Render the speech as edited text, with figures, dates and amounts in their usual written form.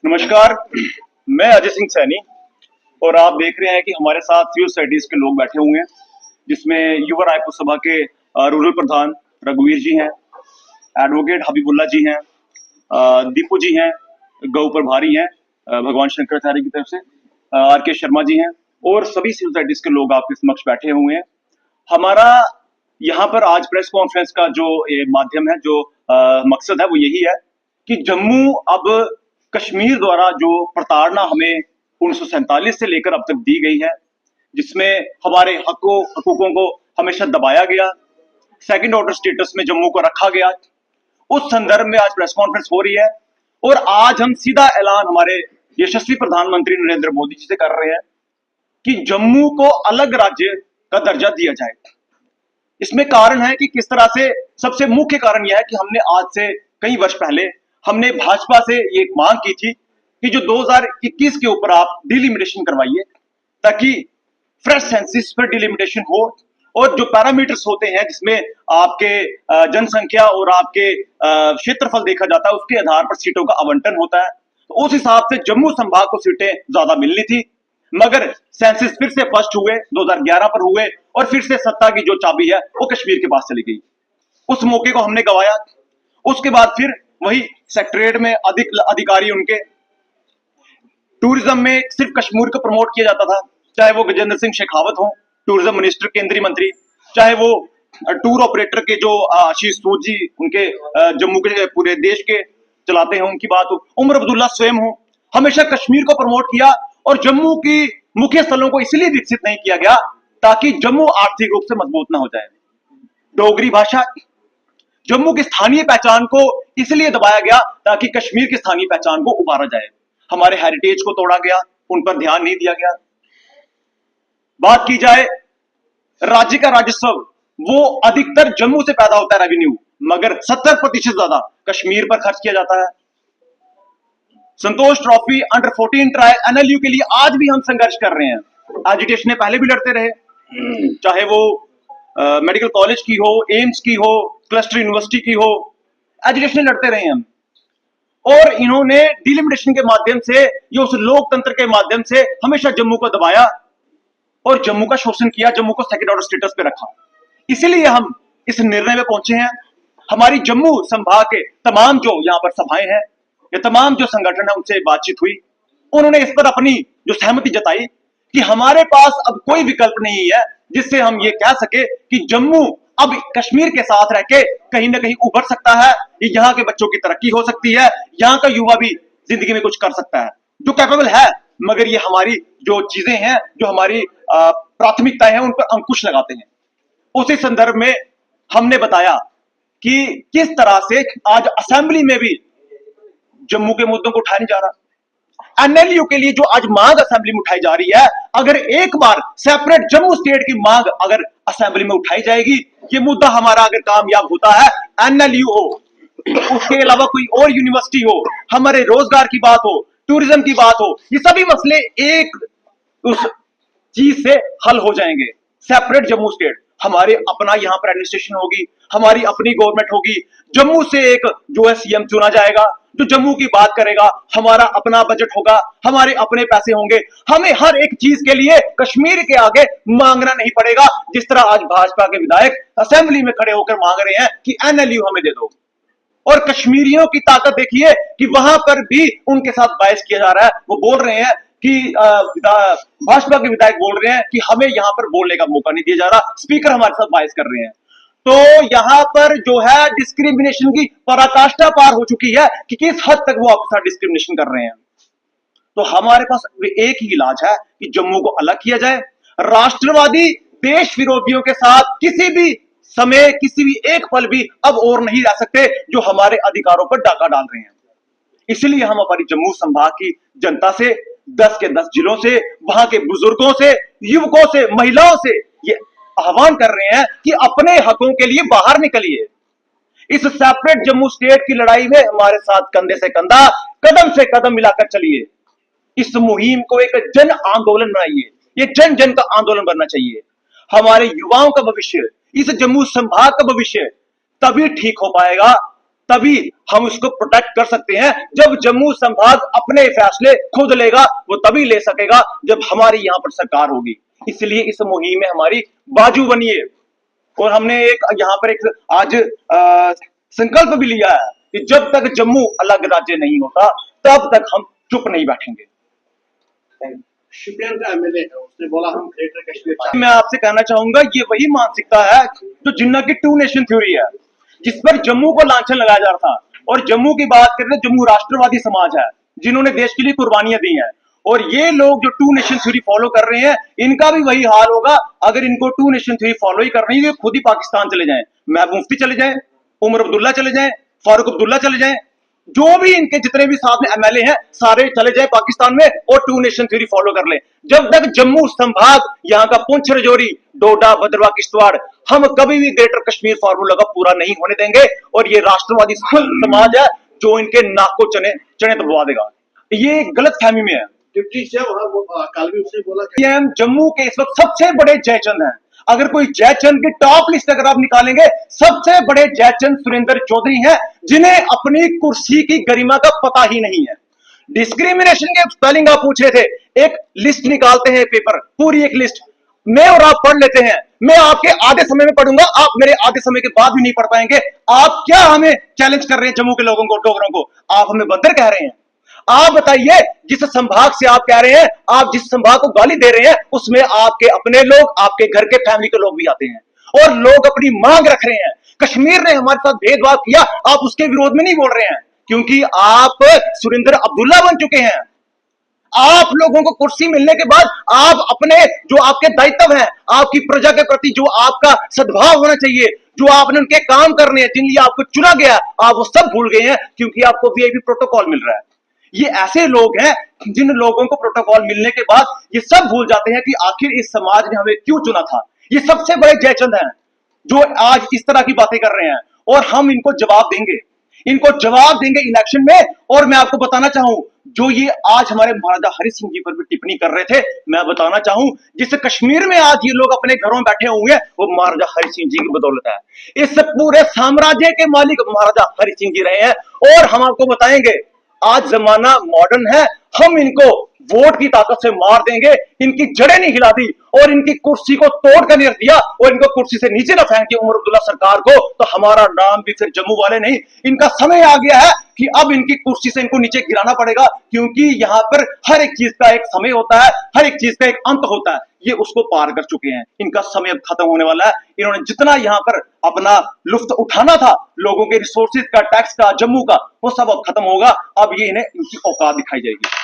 नमस्कार। मैं अजय सिंह सैनी और आप देख रहे हैं कि हमारे साथ सिविल सोसाइटीज के लोग बैठे हुए हैं, जिसमें युवा रायपुर सभा के रूरल प्रधान रघुवीर जी हैं, एडवोकेट हबीबुल्ला जी हैं, दीपू जी हैं, गौ प्रभारी हैं भगवान शंकराचार्य की तरफ से, आर के शर्मा जी हैं और सभी सिविल सोसाइटीज के लोग आपके समक्ष बैठे हुए हैं। हमारा यहाँ पर आज प्रेस कॉन्फ्रेंस का जो माध्यम है, जो मकसद है, वो यही है कि जम्मू अब कश्मीर द्वारा जो प्रताड़ना हमें 1947 से लेकर अब तक दी गई है, जिसमें हमारे हकूकों को हमेशा दबाया गया, सेकंड ऑर्डर स्टेटस में जम्मू को रखा गया, उस संदर्भ में आज प्रेस कॉन्फ्रेंस हो रही है। और आज हम सीधा ऐलान हमारे यशस्वी प्रधानमंत्री नरेंद्र मोदी जी से कर रहे हैं कि जम्मू को अलग राज्य का दर्जा दिया जाए। इसमें कारण है कि किस तरह से, सबसे मुख्य कारण यह है कि हमने आज से कई वर्ष पहले हमने भाजपा से ये मांग की थी कि जो 2021 के ऊपर आप डिलिमिटेशन करवाइए, ताकि फ्रेश सेंसिस पर डिलिमिटेशन हो और जो पैरामीटर्स होते हैं जिसमें आपके जनसंख्या और आपके क्षेत्रफल देखा जाता है, उसके आधार पर सीटों का आवंटन होता है। तो उस हिसाब से जम्मू संभाग को सीटें ज्यादा मिलनी थी, मगर सेंसिस फिर से फर्स्ट हुए, 2011 पर हुए और फिर से सत्ता की जो चाबी है वो कश्मीर के पास चली गई। उस मौके को हमने गवाया। उसके बाद फिर वही सेक्रेटरीट में अधिकारी उनके टूरिज्म में सिर्फ कश्मीर को प्रमोट किया जाता था, चाहे वो गजेंद्र सिंह शेखावत हो, टूरिज्म मिनिस्टर, केंद्रीय मंत्री, चाहे वो टूर ऑपरेटर के जो आशीष सूद जी, उनके जम्मू के पूरे देश के चलाते हैं, उनकी बात हो, उमर अब्दुल्ला स्वयं हो, हमेशा कश्मीर को प्रमोट किया। और जम्मू की मुख्य स्थलों को इसलिए विकसित नहीं किया गया ताकि जम्मू आर्थिक रूप से मजबूत ना हो जाए। डोगरी भाषा, जम्मू की स्थानीय पहचान को इसलिए दबाया गया ताकि कश्मीर की स्थानीय पहचान को उभारा जाए। हमारे हेरिटेज को तोड़ा गया, उन पर ध्यान नहीं दिया गया। बात की जाए राज्य का राजस्व, वो अधिकतर जम्मू से पैदा होता है रेवेन्यू, मगर 70% ज्यादा कश्मीर पर खर्च किया जाता है। संतोष ट्रॉफी अंडर 14 ट्रायल एनएलयू के लिए आज भी हम संघर्ष कर रहे हैं। एजिटेशन पहले भी लड़ते रहे, चाहे वो मेडिकल कॉलेज की हो, एम्स की हो, क्लस्टर यूनिवर्सिटी की हो, एजुकेशन लड़ते रहे हम। और इन्होंने डिलिमिटेशन के माध्यम से, ये उस लोकतंत्र के माध्यम से हमेशा जम्मू को दबाया और जम्मू का शोषण किया, जम्मू को सेकंड ऑर्डर स्टेटस पे रखा। इसीलिए हम इस निर्णय में पहुंचे हैं। हमारी जम्मू संभाग के तमाम जो यहां पर सभाएं हैं, ये तमाम जो संगठन है, उनसे बातचीत हुई। उन्होंने इस पर अपनी जो सहमति जताई कि हमारे पास अब कोई विकल्प नहीं है जिससे हम ये कह सके कि जम्मू अब कश्मीर के साथ रह के कहीं ना कहीं उभर सकता है, यहाँ के बच्चों की तरक्की हो सकती है, यहाँ का युवा भी जिंदगी में कुछ कर सकता है, जो कैपेबल है। मगर ये हमारी जो चीजें हैं, जो हमारी प्राथमिकताएं हैं, उन पर अंकुश लगाते हैं। उसी संदर्भ में हमने बताया कि किस तरह से आज असेंबली में भी जम्मू के मुद्दों को उठाया नहीं जा रहा। एनएलयू के लिए जो आज मांग असेंबली में उठाई जा रही है, अगर एक बार सेपरेट जम्मू स्टेट की मांग अगर असेंबली में उठाई जाएगी, ये मुद्दा हमारा अगर कामयाब होता है, एनएलयू हो, उसके अलावा कोई और यूनिवर्सिटी हो, हमारे रोजगार की बात हो, टूरिज्म की बात हो, ये सभी मसले एक उस चीज से हल हो जाएंगे। सेपरेट जम्मू स्टेट, हमारे अपना यहां पर एडमिनिस्ट्रेशन होगी, हमारी अपनी गवर्नमेंट होगी, जम्मू से एक जो है सीएम चुना जाएगा जो जम्मू की बात करेगा, हमारा अपना बजट होगा, हमारे अपने पैसे होंगे, हमें हर एक चीज के लिए कश्मीर के आगे मांगना नहीं पड़ेगा, जिस तरह आज भाजपा के विधायक असेंबली में खड़े होकर मांग रहे हैं कि एनएलयू हमें दे दो। और कश्मीरियों की ताकत देखिए कि वहां पर भी उनके साथ बहस किया जा रहा है। वो बोल रहे हैं कि भाजपा के विधायक बोल रहे हैं कि हमें यहां पर बोलने का मौका नहीं दिया जा रहा, स्पीकर हमारे साथ बहस कर रहे हैं। तो यहां पर जो है डिस्क्रिमिनेशन की पराकाष्ठा पार हो चुकी है कि किस हद तक वो आपके साथ डिस्क्रिमिनेशन कर रहे हैं। तो हमारे पास एक ही इलाज है कि जम्मू को अलग किया जाए। राष्ट्रवादी देश विरोधियों के साथ किसी भी समय, किसी भी एक पल भी अब और नहीं रह सकते, जो हमारे अधिकारों पर डाका डाल रहे हैं। इसलिए हम हमारी जम्मू संभाग की जनता से, 10 के 10 जिलों से, वहां के बुजुर्गों से, युवकों से, महिलाओं से ये आह्वान कर रहे हैं कि अपने हकों के लिए बाहर निकलिए। इस सेपरेट जम्मू स्टेट की लड़ाई में हमारे साथ कंधे से कंधा, कदम से कदम मिलाकर चलिए। इस मुहिम को एक जन आंदोलन बनाइए, ये जन जन का आंदोलन बनना चाहिए। हमारे युवाओं का भविष्य, इस जम्मू संभाग का भविष्य तभी ठीक हो पाएगा तभी हम उसको प्रोटेक्ट कर सकते हैं। जब जम्मू संभाग अपने फैसले खुद लेगा, वो तभी ले सकेगा जब हमारी यहां पर सरकार होगी। इसलिए इस मुहिम में हमारी बाजू बनिए। और हमने एक यहां पर एक आज संकल्प भी लिया है कि जब तक जम्मू अलग राज्य नहीं होता तब तक हम चुप नहीं बैठेंगे। शिपियन का एमएलए है, उसने बोला हम ग्रेटर कश्मीर। मैं आपसे कहना चाहूंगा ये वही मानसिकता है जो जिन्ना की 2 नेशन थ्योरी है, जिस पर जम्मू को लांछन लगाया जा रहा था। और जम्मू की बात करें तो जम्मू राष्ट्रवादी समाज है जिन्होंने देश के लिए कुर्बानियां दी हैं। और ये लोग जो 2 नेशन थ्योरी फॉलो कर रहे हैं, इनका भी वही हाल होगा। अगर इनको 2 नेशन थ्योरी फॉलो ही कर रही है, खुद ही पाकिस्तान चले जाएं, महबूब मुफ्ती चले जाएं, उमर अब्दुल्ला चले जाएं, फारूक अब्दुल्ला चले जाएं, जो भी इनके जितने भी साथ में एमएलए हैं सारे चले जाए पाकिस्तान में और 2 नेशन थ्योरी फॉलो कर ले। जब तक जम्मू संभाग, यहाँ का पुंछ, राजौरी, डोडा, भद्रवाह, किश्तवाड़, हम कभी भी ग्रेटर कश्मीर फार्मूला का पूरा नहीं होने देंगे। और ये राष्ट्रवादी समाज है जो इनके नाक को चने दबवा देगा। ये गलत फहमी में है। डिप्टी से कल भी उसने बोला पीएम जम्मू के इस वक्त सबसे बड़े जयचंद हैं। अगर कोई जयचंद की टॉप लिस्ट अगर आप निकालेंगे, सबसे बड़े जयचंद सुरेंद्र चौधरी हैं, जिन्हें अपनी कुर्सी की गरिमा का पता ही नहीं है। डिस्क्रिमिनेशन के स्पेलिंग आप पूछ रहे थे, एक लिस्ट निकालते हैं पेपर, पूरी एक लिस्ट मैं और आप पढ़ लेते हैं। मैं आपके आधे समय में पढ़ूंगा, आप मेरे आधे समय के बाद भी नहीं पढ़ पाएंगे। आप क्या हमें चैलेंज कर रहे हैं? जम्मू के लोगों को, डोगरों को आप हमें बदतर कह रहे हैं। आप बताइए, जिस संभाग से आप कह रहे हैं, आप जिस संभाग को गाली दे रहे हैं, उसमें आपके अपने लोग, आपके घर के फैमिली के लोग भी आते हैं और लोग अपनी मांग रख रहे हैं। कश्मीर ने हमारे साथ भेदभाव किया, आप उसके विरोध में नहीं बोल रहे हैं क्योंकि आप सुरेंद्र अब्दुल्ला बन चुके हैं। आप लोगों को कुर्सी मिलने के बाद आप अपने जो आपके दायित्व हैं, आपकी प्रजा के प्रति जो आपका सद्भाव होना चाहिए, जो आपने उनके काम करने हैं, जिन लिए आपको चुना गया, आप वो सब भूल गए हैं क्योंकि आपको वीआईपी प्रोटोकॉल मिल रहा है। ये ऐसे लोग हैं जिन लोगों को प्रोटोकॉल मिलने के बाद ये सब भूल जाते हैं कि आखिर इस समाज ने हमें क्यों चुना था। ये सबसे बड़े जयचंद हैं जो आज इस तरह की बातें कर रहे हैं और हम इनको जवाब देंगे, इनको जवाब देंगे इलेक्शन में। और मैं आपको बताना चाहूं, जो ये आज हमारे महाराजा हरि सिंह जी पर भी टिप्पणी कर रहे थे, मैं बताना चाहूं जिस कश्मीर में आज ये लोग अपने घरों में बैठे हुए हैं, वो महाराजा हरि सिंह जी की बदौलत है। इस पूरे साम्राज्य के मालिक महाराजा हरि सिंह जी रहे हैं। और हम आपको बताएंगे, आज जमाना मॉडर्न है, हम इनको वोट की ताकत से मार देंगे। इनकी जड़ें नहीं हिला दी और इनकी कुर्सी को तोड़ कर नहीं रख दिया और इनको कुर्सी से नीचे न फेंक दिया उमर अब्दुल्ला सरकार को, तो हमारा नाम भी फिर जम्मू वाले नहीं। इनका समय आ गया है कि अब इनकी कुर्सी से इनको नीचे गिराना पड़ेगा, क्योंकि यहां पर हर एक चीज का एक समय होता है, हर एक चीज का एक अंत होता है। ये उसको पार कर चुके हैं, इनका समय अब खत्म होने वाला है। इन्होंने जितना यहां पर अपना लुफ्त उठाना था लोगों के रिसोर्सेज का, टैक्स का, जम्मू का, वो सब अब खत्म होगा। अब ये इन्हें इनकी औकात दिखाई जाएगी।